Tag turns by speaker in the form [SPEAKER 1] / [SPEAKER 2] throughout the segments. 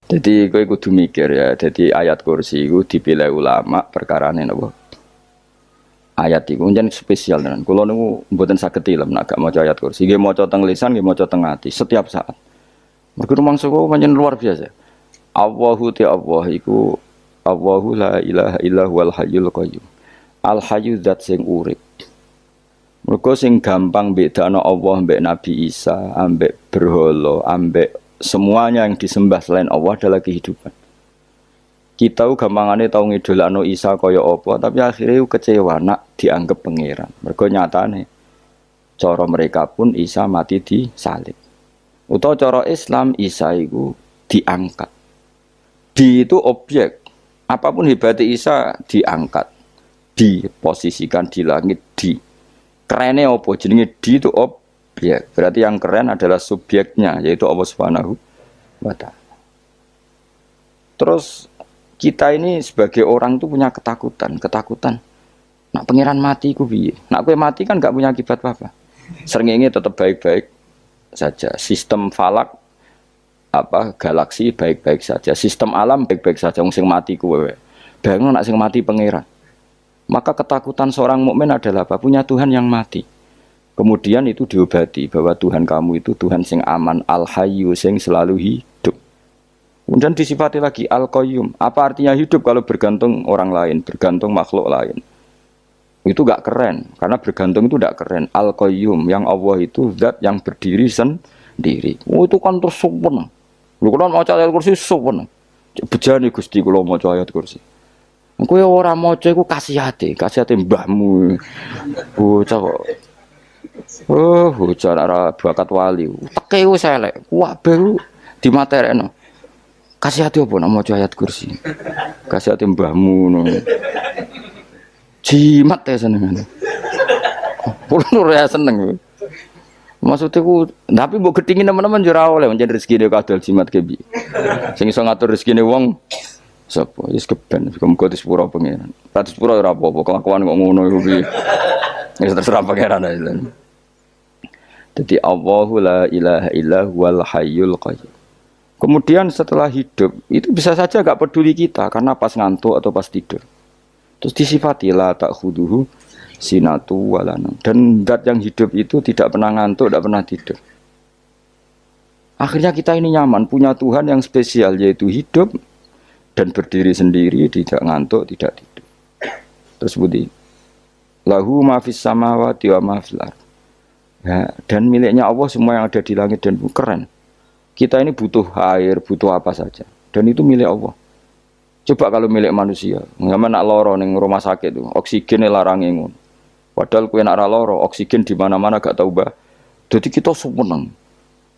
[SPEAKER 1] Jadi kowe kudu mikir ya. Jadi ayat kursi itu dipilih ulama perkarane napa? Ayat itu kan spesial tenan. Kula niku mboten saged tilem nek gak maca ayat kursi. Nggih maca teng lisan, nggih maca teng ati setiap saat. Mergo rumangsa kok pancen luar biasa. Allahu ta Allah iku Allahu la ilaha illa huwal hayyul qayyum. Al hayyu zat sing urip. Mergo sing gampang bedakno Allah mbek Nabi Isa, ambek berhala, ambek semuanya yang disembah selain Allah adalah kehidupan. Kita gampangane tau ngidolakno Isa kaya apa, tapi akhirnya kecewa nak dianggap pangeran. Mergo nyatane cara mereka pun Isa mati disalib. Utawa cara Islam Isa iku diangkat. Di itu objek. Apapun hebatnya Isa diangkat, diposisikan di langit, di. Kerennya apa? Jenenge di itu objek. Berarti yang keren adalah subjeknya, yaitu Allah Subhanahu wa Ta'ala. Terus kita ini sebagai orang itu punya ketakutan. Nak pangeran mati ku piye? Nak kowe mati kan gak punya akibat apa-apa. Srengenge tetap baik-baik saja. Sistem falak galaksi baik-baik saja. Sistem alam baik-baik saja. Wong sing mati kuwe. Bayangno nak sing mati pangeran. Maka ketakutan seorang mukmin adalah apa? Punya Tuhan yang mati. Kemudian itu diobati bahwa Tuhan kamu itu Tuhan sing aman, al-hayyu sing selalu hidup. Kemudian disifati lagi al-qayyum. Apa artinya hidup kalau bergantung orang lain, bergantung makhluk lain? Itu gak keren, karena bergantung itu gak keren. Al-qayyum, yang Allah itu zat yang berdiri sendiri. Oh itu kan terus sumpun. Lu kan maca ayat kursi sumpun. Bejane Gusti kula maca ayat kursi. Kowe ora maca iku kasihate mbahmu. Bocah kok. Oh, bocah ora bakat wali. Teke wis elek. Kabeh di materekno. Kasihate opo nek maca ayat kursi? Kasihate mbahmu ngono. Jimat ya senengane. Kulo ora seneng. Maksudnya ku, tapi mbok gedhingi teman-teman yo ora oleh pancen rezekine kadol jimat ke piye. Sing iso ngatur rezekine wong sapa? Wis keben, muga disepuro pangeran. Ta disepuro ora apa-apa, kelakuan kok ngono iku piye. Wis terserah pangeran ae. Jadi Allahu la ilaha illa huwal hayyul qayyum. Kemudian setelah hidup itu bisa saja gak peduli kita karena pas ngantuk atau pas tidur. Terus disifati la ta'khuduhu sinatu walanam. Dan zat yang hidup itu tidak pernah ngantuk, tidak pernah tidur. Akhirnya kita ini nyaman, punya Tuhan yang spesial yaitu hidup dan berdiri sendiri, tidak ngantuk, tidak tidur. Terus budi lahu ma fis samawati wa ma fil ardh. Ya, dan miliknya Allah semua yang ada di langit dan bumi. Keren. Kita ini butuh air, butuh apa saja. Dan itu milik Allah. Coba kalau milik manusia, nggak nak loro ning rumah sakit tuh, oksigen larang ngono. Padahal kue nak loro, oksigen di mana-mana gak tahu bah. Jadi kita seneng.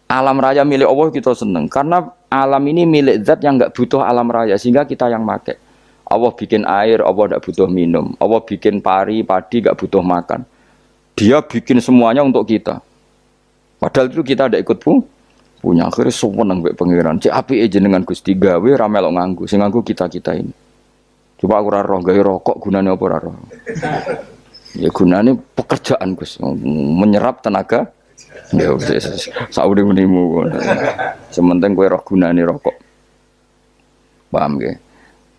[SPEAKER 1] Alam raya milik Allah kita seneng, karena alam ini milik zat yang nggak butuh alam raya, sehingga kita yang make. Allah bikin air, Allah nggak butuh minum. Allah bikin padi nggak butuh makan. Dia bikin semuanya untuk kita. Padahal itu kita tidak ikut punya. Akhirnya seneng mbek pangeran. Cek apike jenengan Gusti gawe ra melok nganggo. Sing nganggo kita-kita ini. Coba aku ora roh gawe rokok gunane apa ora roh. Ya gunane pekerjaan Gus, menyerap tenaga. Ya wis saurip-uripmu. Sementing kowe roh gunane rokok. Paham nggih?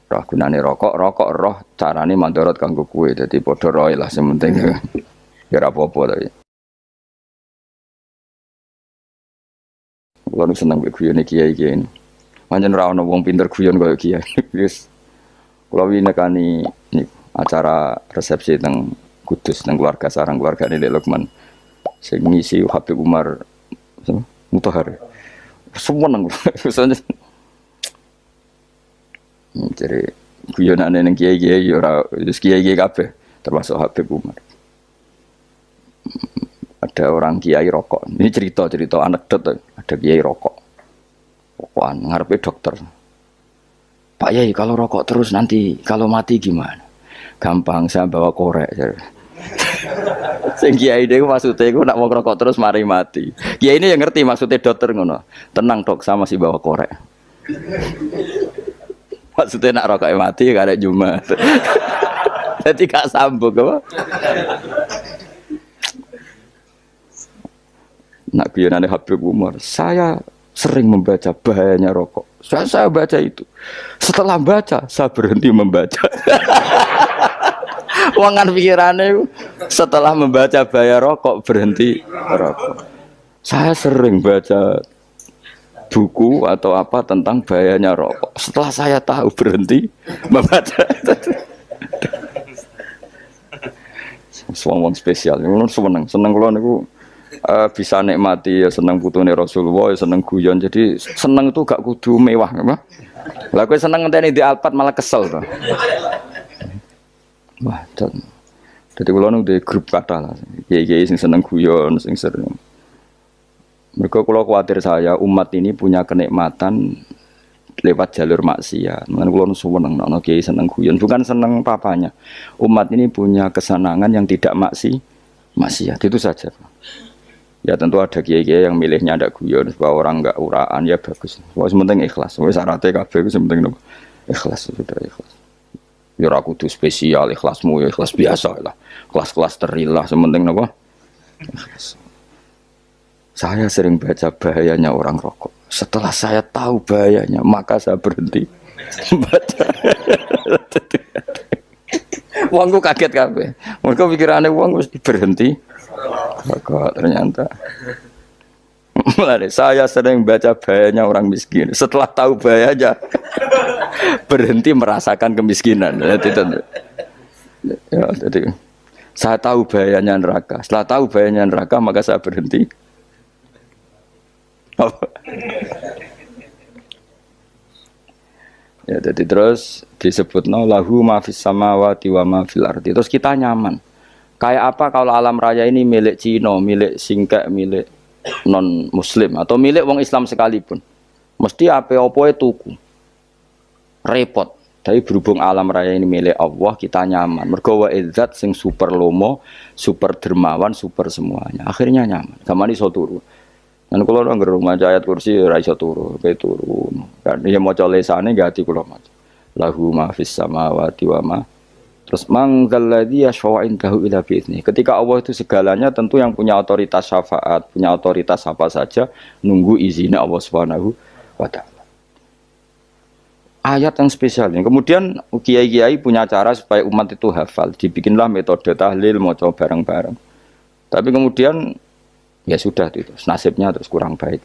[SPEAKER 1] Roh gunane rokok roh carane mandorot kanggo kowe. Dadi padha roe lah sementing. Ya ora apa-apa tapi. Kulo seneng mbek guyone kiai-kiai ini. Pancen ora ana wong pinter guyon kaya kiai. Wis kulo winekani acara resepsi teng Kudus teng keluarga sarang keluargane Lek Lukman. Sing ngisi Habib Umar Mutahar. Seneng kulo. Jadi guyonane ning kiai-kiai ora wis kiai-kiai kabeh termasuk Habib Umar. Ada orang kiai rokok. Ini cerita anekdot. Ada kiai rokok. Rokokan ngarepe dokter. Pak Yai kalau rokok terus nanti kalau mati gimana? Gampang saya bawa korek. Sing kiai niku maksudnya iku nak mau rokok terus mari mati. Kiai ini yang ngerti maksudnya dokter ngono. Tenang dok, sama si bawa korek. Maksudnya nak rokoknya mati karek Jumat. Jadi gak sambung apa? Nak guyonane Habib Umar, saya sering membaca bahayanya rokok. Saya baca itu. Setelah baca, saya berhenti membaca. Wangan pikirannya setelah membaca bahaya rokok berhenti rokok. Saya sering baca buku atau apa tentang bahayanya rokok. Setelah saya tahu berhenti membaca. Wong spesial, seneng kalau niku bisa nikmati ya seneng putune Rasulullah, ya seneng guyon. Jadi seneng itu gak kudu mewah, apa? Lah kowe seneng ngenteni di Alphard malah kesel to. Wah, jadi kalau di grup kata lah, kiai sing seneng guyon, sing sering. Mereka kalau khawatir saya umat ini punya kenikmatan lewat jalur maksiat. Mengenai kalau seneng, nono kiai seneng guyon, bukan seneng papanya. Umat ini punya kesenangan yang tidak maksiat, itu saja. Ya tentu ada kiai-kiai yang milihnya ada guyon, supaya orang enggak uraan ya bagus. Wah sementing ikhlas, wah syaratnya kabeh itu sementing ikhlas sudah ikhlas. Ya aku tuh spesial ikhlasmu ya ikhlas biasa lah, kelas-kelas terilah sementing apa? Ikhlas. Saya sering baca bahayanya orang rokok. Setelah saya tahu bahayanya, maka saya berhenti baca. Wongku kaget kabeh. Mereka pikirannya wong mesti berhenti. Rokok ternyata. Mulai saya sering baca bahayanya orang miskin. Setelah tahu bahayanya, berhenti merasakan kemiskinan. Jadi saya tahu bahayanya neraka. Setelah tahu bahayanya neraka, maka saya berhenti. Ya, jadi terus disebutno lahu ma fis samawati wa ma fil ardi. Terus kita nyaman. Kayak apa kalau alam raya ini milik Cina, milik Singkek, milik non muslim atau milik wong Islam sekalipun. Mesti apa-apa tuku. Repot. Tapi berhubung alam raya ini milik Allah, kita nyaman. Mergo wa izzat sing super lomo, super dermawan, super semuanya. Akhirnya nyaman. Gamane iso turu. Dan kalau orang gerung maca ayat kursi ora iso turu, kayak turun. Kan dia maca lesane ganti kula maca. Lahu ma fis samawati wa ma. Terus mangzalladzi yashfa'u indahu illa bi'izni. Ketika Allah itu segalanya, tentu yang punya otoritas syafaat, punya otoritas apa saja nunggu izinnya Allah Subhanahu wa taala. Ayat yang spesial ini. Kemudian kiai-kiai punya cara supaya umat itu hafal. Dibikinlah metode tahlil maca bareng-bareng. Tapi kemudian ya sudah itu nasibnya terus kurang baik,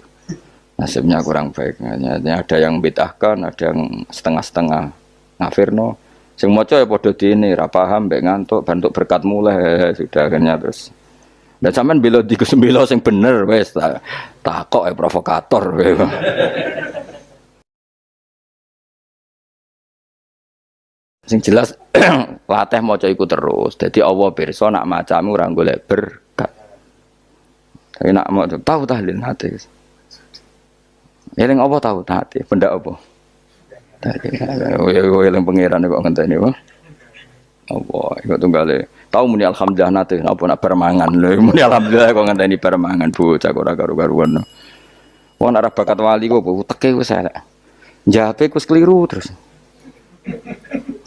[SPEAKER 1] nasibnya kurang baik. Ada yang bid'ahkan, ada yang setengah-setengah ngafirno. Sing maca ya padha dene ra paham mbek ngantuk bantuk berkat mulai sudah akhirnya terus. Dan sampean bela di kesembelo sing bener wis takok provokator. Sing jelas latih maca iku terus. Dadi Allah pirsa nak macamu ora golek berkat. Tapi nak mau tahu tahlil hati. Eling apa tahu hati? Benda apa? Eling pangeran kok ngenteni wae. Apa iku tunggale. Tahu muni alhamdulillah nate apa nak permangan lho. Muni alhamdulillah kok ngenteni permangan bocah kok ora karo-karuan. Wong arep bakat wali kok teke wis elek. Njape wis keliru terus.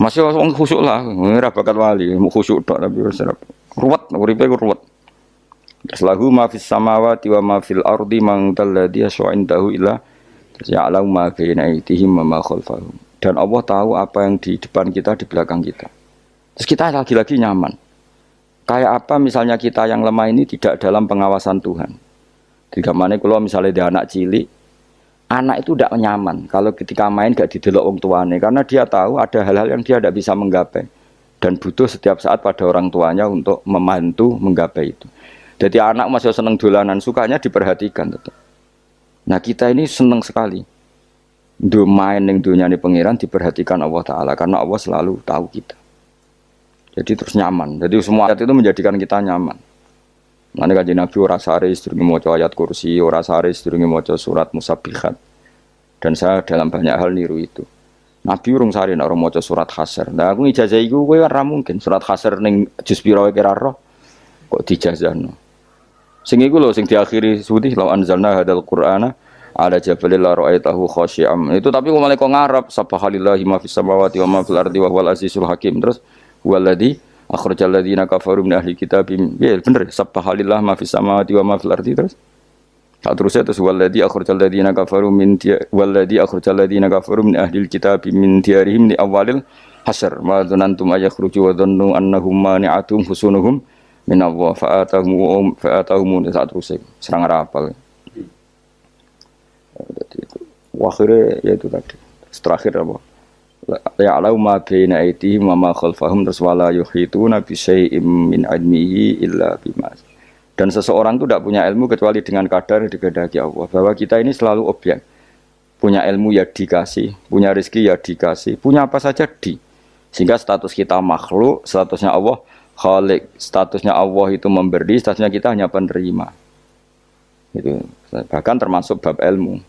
[SPEAKER 1] Masih wong khusyuk lah, ora bakat wali, mau khusyuk tok tapi wis ruwet, uripe ku ruwet. Lahu ma fis samawati wa ma fil ardi man dalladhi yash'indahu illa ya'lamu ma baina aydihim wa ma khalfahum. Dan Allah tahu apa yang di depan kita, di belakang kita. Terus kita lagi-lagi nyaman. Kayak apa misalnya kita yang lemah ini tidak dalam pengawasan Tuhan. Digamane kula misalnya dia anak cilik, anak itu tidak nyaman kalau ketika main gak didelok wong tuane karena dia tahu ada hal-hal yang dia tidak bisa menggapai dan butuh setiap saat pada orang tuanya untuk membantu menggapai itu. Jadi anak masih seneng dolanan, sukanya diperhatikan tetap. Nah kita ini seneng sekali. Main yang dunia ini pengiran diperhatikan Allah Ta'ala. Karena Allah selalu tahu kita. Jadi terus nyaman. Jadi semua ayat itu menjadikan kita nyaman. Nanti kanjeng Nabi ora sare sedurunge maca ayat kursi, ora sare sedurunge maca surat Musabbihat. Dan saya dalam banyak hal niru itu. Nabi urung sare nek ora maca surat Hasyr. Nah aku ijazah iku kowe ora mungkin surat Hasyr ning juz pira wae kira roh kok dijazahno. Sing iku lho sing diakhiri suci law anzalna hadzal qur'ana ala jabalil la ra'aitahu khashi'am. Itu tapi kok malah kok ngarep subhanallahi ma fis samawati wa ma fil ardi wa huwal azizul hakim. Terus waladzi akhrajal ladzina kafaru min ahli kitab. Ya bener subhanallahi ma fis samawati wa ma fil ardi terus. Tak terusnya terus waladhi akhrajal ladzina kafaru min waladhi akhrajal ladzina kafaru min ahlil kitab min diyarihim li awalil hasyr ma dzanantum ayakhruju wa dhannu annahum mani'atum husunuhum min Allah fa'atahum saat terusnya serang rapal. Jadi itu akhirnya ya itu tadi. Terakhir apa? Ya'lamu ma baina aydihim wa ma khalfahum terus wala yuhituna bi syai'in min ilmihi illa bima. Dan seseorang itu tidak punya ilmu kecuali dengan kadar yang dikehendaki Allah. Bahwa kita ini selalu objek. Punya ilmu ya dikasih, punya rezeki ya dikasih, punya apa saja di. Sehingga status kita makhluk, statusnya Allah khalik, statusnya Allah itu memberi, statusnya kita hanya penerima. Itu bahkan termasuk bab ilmu.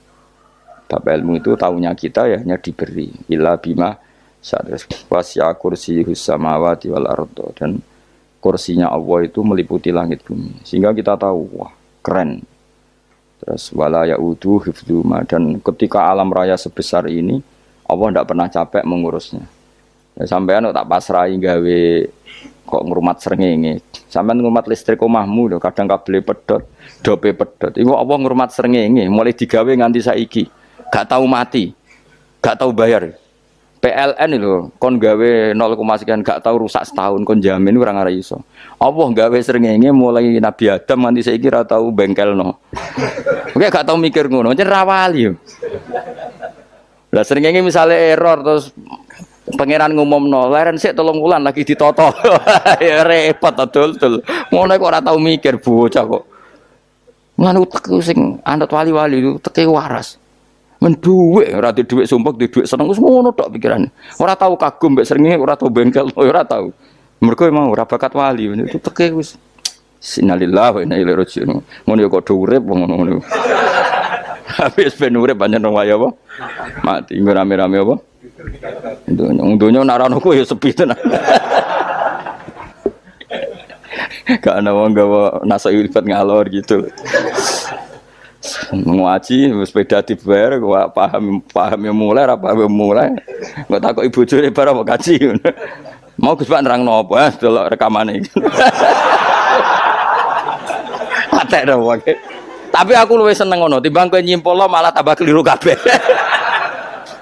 [SPEAKER 1] Bab ilmu itu tahunya kita ya hanya diberi. Illa bima sadras wasi'a kursiyus samawati wal ardh dan kursinya Allah itu meliputi langit bumi. Sehingga kita tahu, wah keren. Terus wala ya'udu hifdzuma dan ketika alam raya sebesar ini Allah tidak pernah capek mengurusnya. Ya, sampean tak pasrahi gawe kok ngrumat srengenge. Sampean ngrumat listrik omahmu lho, kadang kabel pedhot, dope pedhot. Iku Allah ngrumat srengenge mulai digawe nganti saiki. Gak tahu mati. Gak tahu bayar. PLN itu kon gawe 0, sekian gak tahu rusak setahun kon jamin ora ngara iso. Allah gawe srengenge mulai Nabi Adam nganti saiki ora tau bengkelno. Oke gak tau mikir ngono, jen ra wali yo. Lah srengenge misale error terus pangeran ngumumno, leren sik 3 wulan lagi ditoto. Ya repot dul. Ngono kok ora tau mikir bocah kok. Ngono utek sing anut wali-wali itu teke waras. Men dhuwit ora di dhuwit sumpek di dhuwit seneng wis ngono tok pikirane. Ora tau kagum mbek srengenge, ora tau bengkel, ora tau. Mergo emang ora bakat wali itu teke wis innalillahi wa inna ilaihi raji'un. Ngono ya kok do urip ngono. Habis ben urip pancen wong wae apa? Mati rame-rame apa? Donya nek ora ono ku ya sepi tenan. Gak ana wong gawa nasa ilfat ngalor gitu. Ngaji sepeda dibayar gua paham yang mulai apa yang mulai nggak takut ibu juri barang mau kaji mau Gus Pak nerangno apa delok rekamane atek dah wae tapi aku luwih seneng ngono timbang kowe nyimpulno malah tambah keliru kabeh.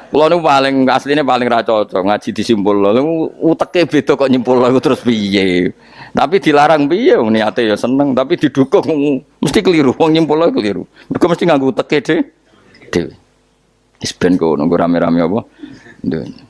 [SPEAKER 1] Kula niku paling asline paling ra cocok ngaji disimpulno uteke beda kok nyimpulno terus piye. Tapi dilarang piye wong niate ya seneng, tapi didukung mesti keliru, wong nyimpulno keliru. Mergo mesti nganggo teke dhewe. Wis ben kono rame-rame apa? Ndene.